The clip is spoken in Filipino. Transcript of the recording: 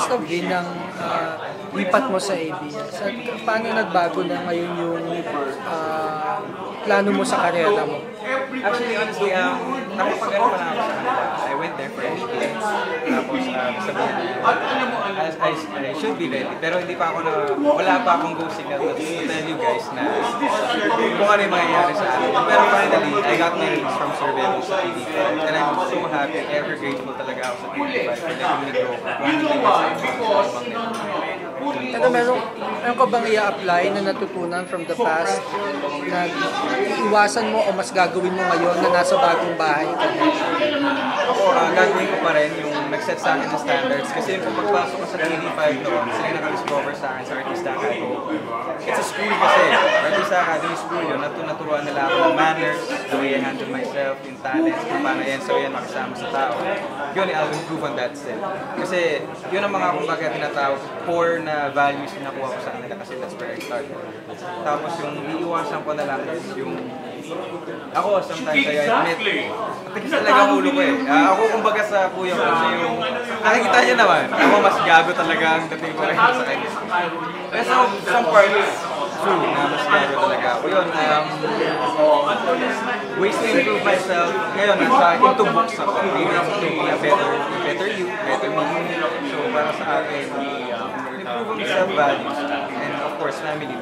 Sabihin ng lipat mo sa ABS. At paano nagbago na ngayon yung plano mo sa karera mo? Actually, honestly, nakapag-ano pa na ako sa kanila. I went there for a meeting. Tapos sabihin I should be ready. Pero hindi pa ako wala pa akong go signal to tell you guys na kung ano yung mangyayari sa akin. Pero finally, I got my release from surveil sa TV5. And I'm so happy, ever grateful talaga ako sa TV5 for letting me grow. Pero meron ko bang i-apply na natutunan from the past na iiwasan mo o mas gagawin mo ngayon na nasa bagong bahay ka? Ako, gagawin ko pa rin yung nag-set sa akin ng standards. Kasi yung pagpasok ko sa TV5 noon, sila yung naka-discover sa akin sa Artista Academy. It's a school kasi. Artista Academy school yun. Natuturuan nila ako ng manners, the way I handle myself, yung talents, kung paano yan. So yan, makisama sa tao. Yun, I'll improve on that still. Kasi yun ang mga kumbaga tinatawag core na values na nakuha ko sa kanila kasi that's where I started. Tapos yung iiwasan ko na lang is yung ako sometimes I admit tigas talaga ang ulo ko eh. Ako kumbaga sa kuya ko siya yung nakikita niya naman. Ako mas gago talaga ang dating ko rin sa kanya. Pero some parts true na mas gago talaga ako. Yun, ways to improve myself. Ngayon, nasa into books ako. Maybe to be a better you, better me. So para sa akin, improve ang self-values and of course family.